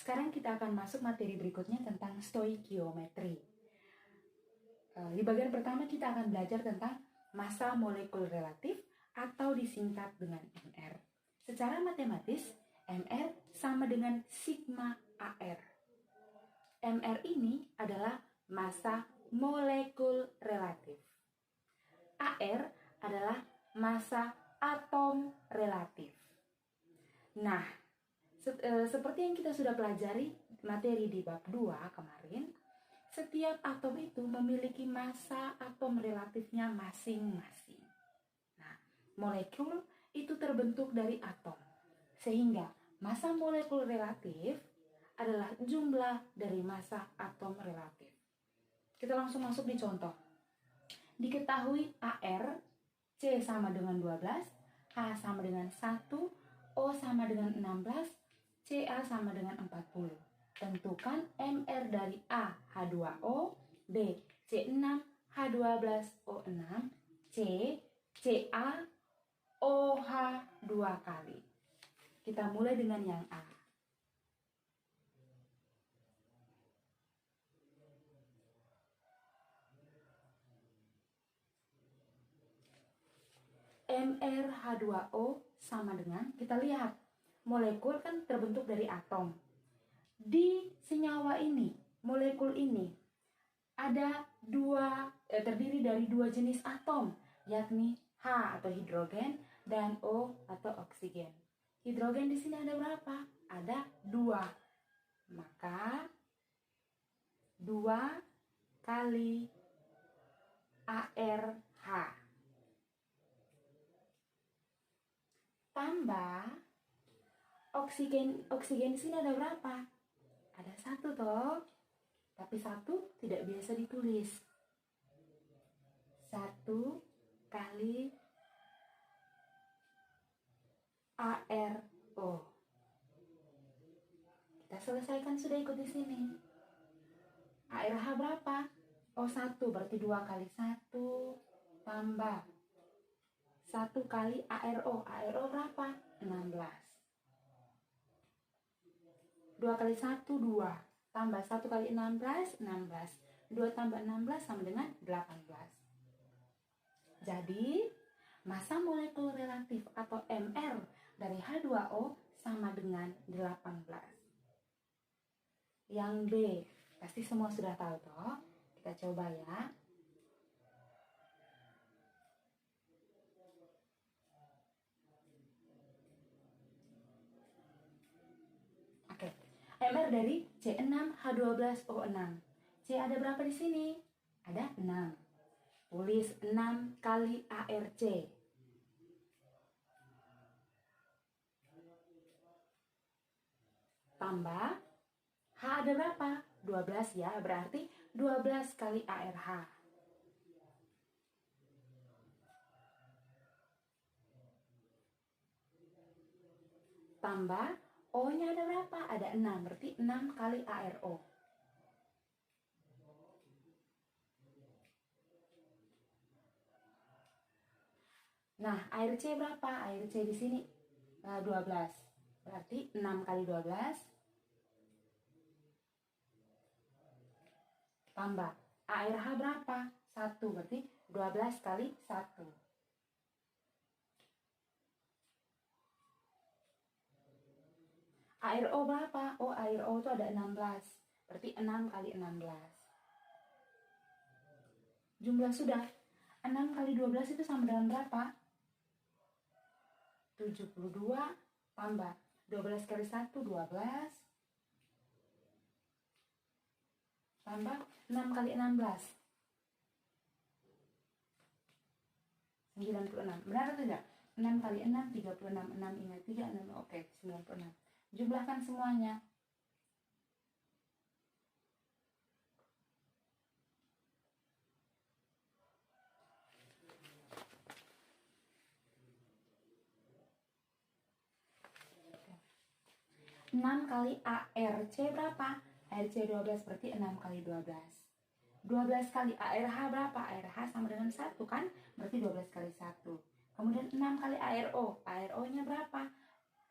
Sekarang kita akan masuk materi berikutnya tentang stoikiometri. Di bagian pertama kita akan belajar tentang massa molekul relatif atau disingkat dengan MR. Secara matematis, MR sama dengan sigma AR. MR ini adalah massa molekul relatif. AR adalah massa atom relatif. Nah, seperti yang kita sudah pelajari materi di bab 2 kemarin, setiap atom itu memiliki massa atom relatifnya masing-masing. Nah, molekul itu terbentuk dari atom, sehingga massa molekul relatif adalah jumlah dari massa atom relatif. Kita langsung masuk di contoh. Diketahui AR, C sama dengan 12, H sama dengan 1, O sama dengan 16, Ca sama dengan 40. Tentukan MR dari A, H2O, B, C6, H12O6, C, Ca, OH 2 kali. Kita mulai dengan yang A. MrH2O sama dengan, kita lihat, molekul kan terbentuk dari atom. Di senyawa ini, molekul ini, ada terdiri dari dua jenis atom, yakni H atau hidrogen dan O atau oksigen. Hidrogen di sini ada berapa? Ada 2. Maka 2 kali ARH tambah oksigen di sini ada berapa? Ada 1 toh. Tapi 1 tidak biasa ditulis. 1 kali ARO. Kita selesaikan, sudah ikut di sini. ARH berapa? O1 berarti 2 kali 1 tambah 1 kali ARO. ARO berapa? 16. 2 kali 1, 2. Tambah 1 kali 16, 16. 2 tambah 16 sama dengan 18. Jadi, massa molekul relatif atau MR dari H2O sama dengan 18. Yang B, pasti semua sudah tahu toh. Kita coba ya. Oke. MR dari C6H12O6. C ada berapa di sini? Ada 6. Tulis 6 kali ARC. Tambah H ada berapa? 12 ya, berarti 12 kali ARH. Tambah O-nya ada berapa? Ada 6, berarti 6 kali ARO. Nah, ARC berapa? ARC di sini 12. Berarti 6 kali 12 tambah ARH berapa? 1, berarti 12 kali 1. ARO berapa? Oh, ARO itu ada 16. Berarti 6 kali 16. Jumlah sudah. 6 kali 12 itu sama dengan berapa? 72 tambah 12 kali 1, 12. Tambah 6 kali 16. 96. Benar atau tidak? 6 kali 6, 36. 6 ingat 3, 6. Oke, 96. Jumlahkan semuanya. Oke. 6 kali ARC berapa? ARC 12 berarti 6 kali 12. 12 kali ARH berapa? ARH sama dengan 1 kan? Berarti 12 kali 1. Kemudian 6 kali ARO. ARO-nya berapa?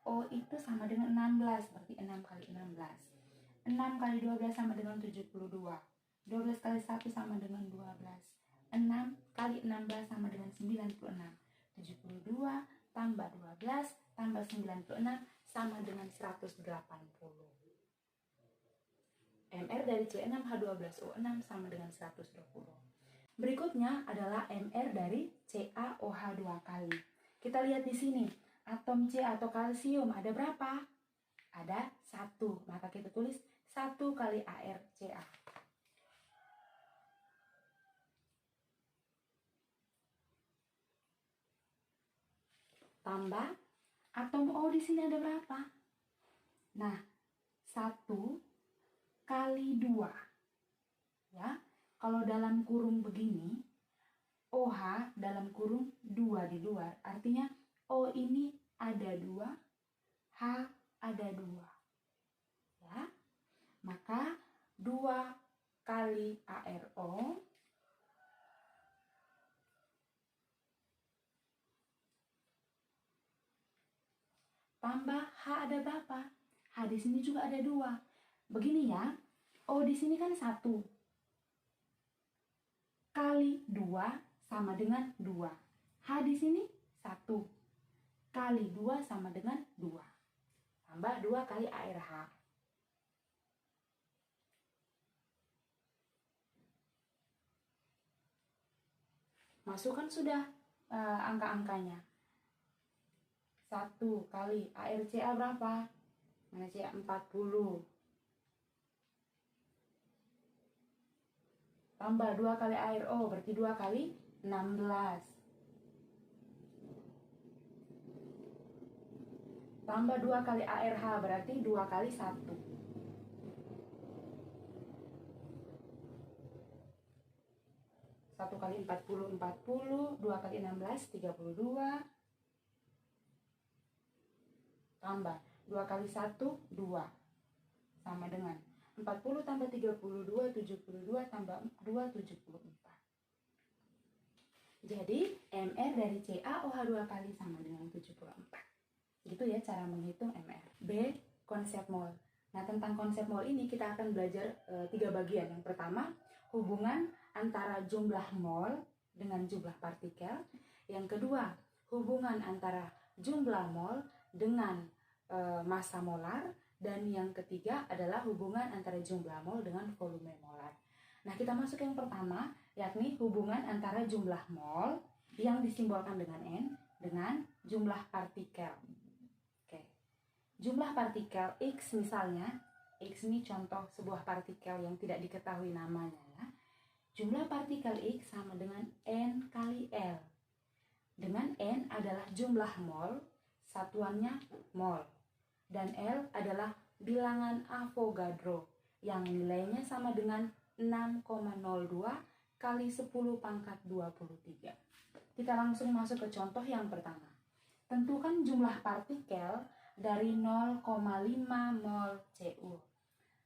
O itu sama dengan 16, berarti 6 kali 16. 6 kali 12 sama dengan 72. 12 kali 1 sama dengan 12. 6 kali 16 sama dengan 96. 72 tambah 12 tambah 96 sama dengan 180. MR dari C6H12O6 sama dengan 120. Berikutnya adalah MR dari CaOH 2 kali. Kita lihat di sini, atom C atau kalsium ada berapa? Ada 1. Maka kita tulis 1 kali ArCa. Tambah atom O di sini ada berapa? Nah, 1 kali 2. Ya, kalau dalam kurung begini, OH dalam kurung 2 di luar, artinya O ini ada 2, H ada 2. Ya, maka 2 kali ArO tambah H ada berapa? H di sini juga ada 2. Begini ya, O di sini kan 1 kali 2 sama dengan 2. H di sini 1 kali 2 sama dengan 2. Tambah 2 kali ArH. Masukkan sudah angka-angkanya. 1 kali ArCa berapa? Mana Ca? 40. Tambah 2 kali ArO, berarti 2 kali 16. Tambah 2 kali ArH, berarti 2 kali 1. 1 kali 40, 40. 2 kali 16, 32. Tambah 2 kali 1, 2. Sama dengan 40 tambah 32, 72 tambah 2, 74. Jadi MR dari CaOH 2 kali sama dengan 74. Itu ya cara menghitung MR. B. Konsep mol. Nah, tentang konsep mol ini kita akan belajar 3 bagian. Yang pertama, hubungan antara jumlah mol dengan jumlah partikel. Yang kedua, hubungan antara jumlah mol dengan massa molar. Dan yang ketiga adalah hubungan antara jumlah mol dengan volume molar. Nah, kita masuk yang pertama, yakni hubungan antara jumlah mol yang disimbolkan dengan N dengan jumlah partikel. Oke. Jumlah partikel X misalnya, X ini contoh sebuah partikel yang tidak diketahui namanya ya. Jumlah partikel X sama dengan N kali L. Dengan N adalah jumlah mol, satuannya mol. Dan L adalah bilangan Avogadro yang nilainya sama dengan 6,02 kali 10 pangkat 23. Kita langsung masuk ke contoh yang pertama. Tentukan jumlah partikel dari 0,5 mol Cu.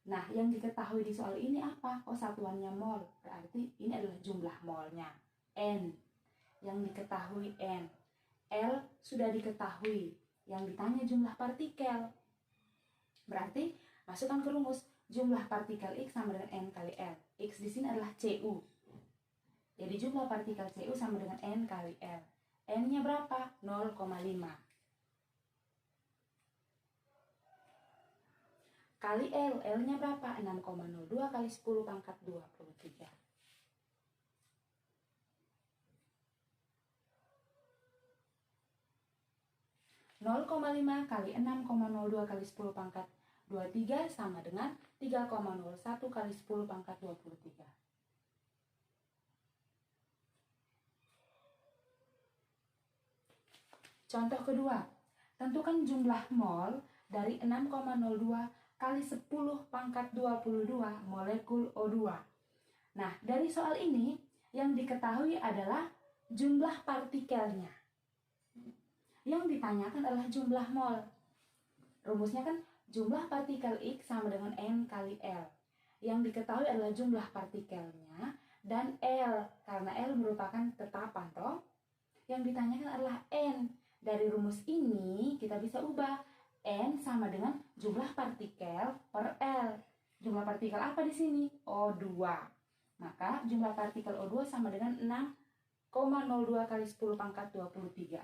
Nah, yang diketahui di soal ini apa? Oh, satuannya mol. Berarti ini adalah jumlah molnya. N. Yang diketahui N. L sudah diketahui. Yang ditanya jumlah partikel. Berarti masukkan ke rumus jumlah partikel X sama dengan N kali L. X di sini adalah Cu. Jadi jumlah partikel Cu sama dengan N kali L. N-nya berapa? 0,5. Kali L. L-nya berapa? 6,02 kali 10 pangkat 23. 0,5 kali 6,02 kali 10 pangkat 23 sama dengan 3,01 kali 10 pangkat 23. Contoh kedua, tentukan jumlah mol dari 6,02 kali 10 pangkat 22 molekul O2. Nah, dari soal ini yang diketahui adalah jumlah partikelnya. Yang ditanyakan adalah jumlah mol. Rumusnya kan jumlah partikel X sama dengan N kali L. Yang diketahui adalah jumlah partikelnya dan L, karena L merupakan tetapan toh. Yang ditanyakan adalah N. Dari rumus ini kita bisa ubah N sama dengan jumlah partikel per L. Jumlah partikel apa di sini? O2. Maka jumlah partikel O2 sama dengan 6,02 kali 10 pangkat 22.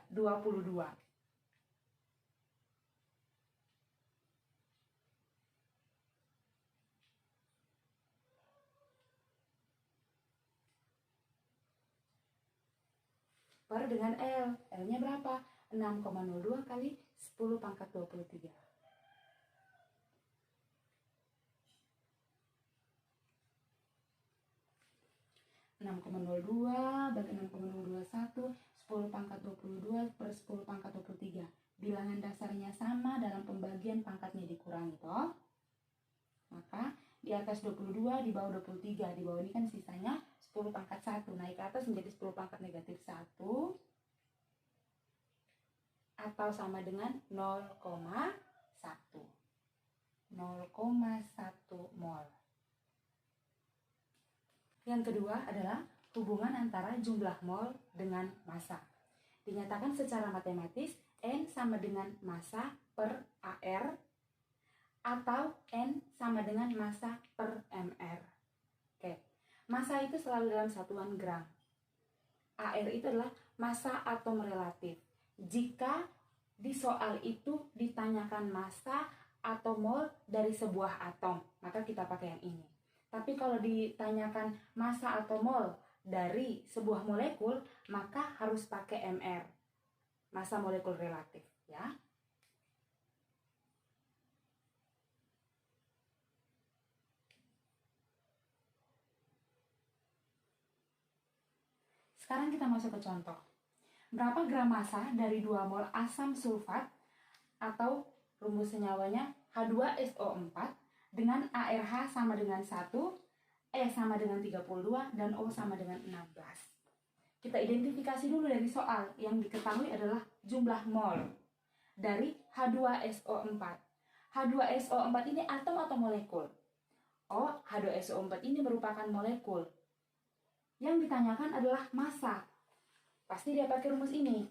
Per dengan L. L-nya berapa? 6,02 kali 10 pangkat 23. 6,02 bagi 6,021, 10 pangkat 22 per 10 pangkat 23. Bilangan dasarnya sama, dalam pembagian pangkatnya dikurangi toh. Maka di atas 22, di bawah 23. Di bawah ini kan sisanya 10 pangkat 1. Naik ke atas menjadi 10 pangkat negatif 1. Atau sama dengan 0,1. 0,1 mol. Yang kedua adalah hubungan antara jumlah mol dengan massa. Dinyatakan secara matematis N sama dengan massa per AR atau N sama dengan massa per MR. Oke, massa itu selalu dalam satuan gram. AR itu adalah massa atom relatif. Jika di soal itu ditanyakan massa atau mol dari sebuah atom, maka kita pakai yang ini. Tapi kalau ditanyakan massa atau mol dari sebuah molekul, maka harus pakai MR, massa molekul relatif, ya. Sekarang kita masuk ke contoh. Berapa gram massa dari 2 mol asam sulfat atau rumus senyawanya H2SO4 dengan ARH sama dengan 1, E sama dengan 32, dan O sama dengan 16. Kita identifikasi dulu dari soal. Yang diketahui adalah jumlah mol dari H2SO4. H2SO4 ini atom atau molekul? Oh, H2SO4 ini merupakan molekul. Yang ditanyakan adalah massa. Pasti dia pakai rumus ini.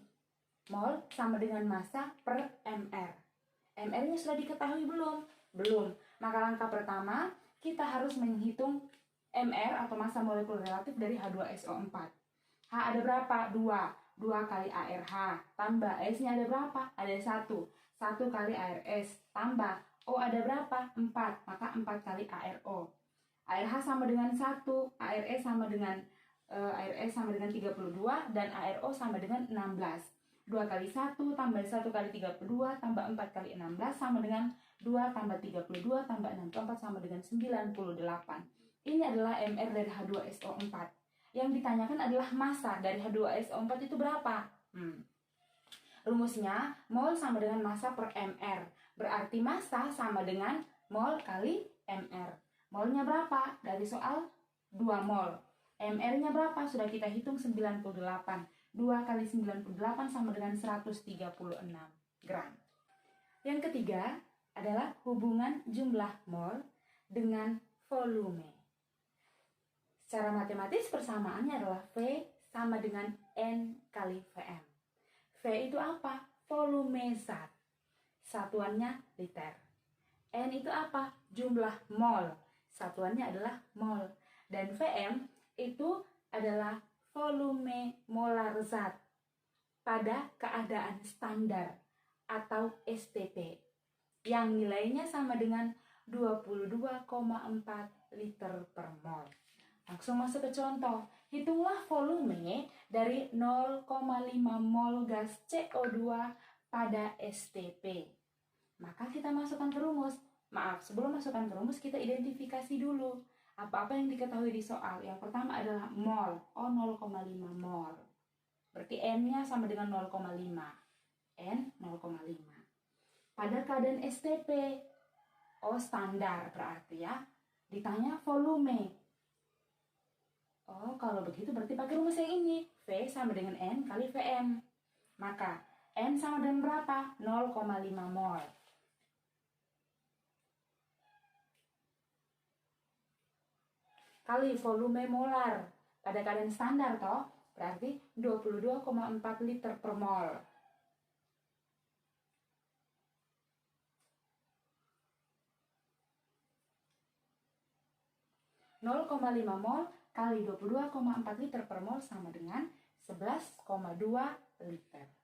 Mol sama dengan massa per MR. MR-nya sudah diketahui belum? Belum. Maka langkah pertama, kita harus menghitung MR atau massa molekul relatif dari H2SO4. H ada berapa? 2. 2 kali ARH. Tambah S-nya ada berapa? Ada 1. 1 kali ARS. Tambah O ada berapa? 4. Maka 4 kali ARO. ARH sama dengan 1. ARS sama dengan 32 dan ARO sama dengan 16. 2 kali 1 tambah 1 kali 32 tambah 4 kali 16 sama dengan 2 tambah 32 tambah 64 sama dengan 98. Ini adalah MR dari H2SO4. Yang ditanyakan adalah massa dari H2SO4 itu berapa? Rumusnya mol sama dengan massa per MR. Berarti massa sama dengan mol kali MR. Molnya berapa? Dari soal 2 mol. MR-nya berapa? Sudah kita hitung 98. 2 kali 98 sama dengan 136 gram. Yang ketiga adalah hubungan jumlah mol dengan volume. Secara matematis persamaannya adalah V sama dengan N kali Vm. V itu apa? Volume zat. Satuannya liter. N itu apa? Jumlah mol. Satuannya adalah mol. Dan Vm itu adalah volume molar zat pada keadaan standar atau STP yang nilainya sama dengan 22,4 liter per mol. Langsung masuk ke contoh. Hitunglah volume dari 0,5 mol gas CO2 pada STP. Maka kita masukkan ke rumus. Sebelum masukkan ke rumus kita identifikasi dulu apa-apa yang diketahui di soal. Yang pertama adalah mol. Oh, 0,5 mol. Berarti N-nya sama dengan 0,5. N 0,5. Pada keadaan STP. Oh, standar berarti ya. Ditanya volume. Oh, kalau begitu berarti pakai rumus yang ini. V sama dengan N kali Vm. Maka N sama dengan berapa? 0,5 mol. Kali volume molar pada keadaan standar toh, berarti 22,4 liter per mol. 0,5 mol kali 22,4 liter per mol sama dengan 11,2 liter.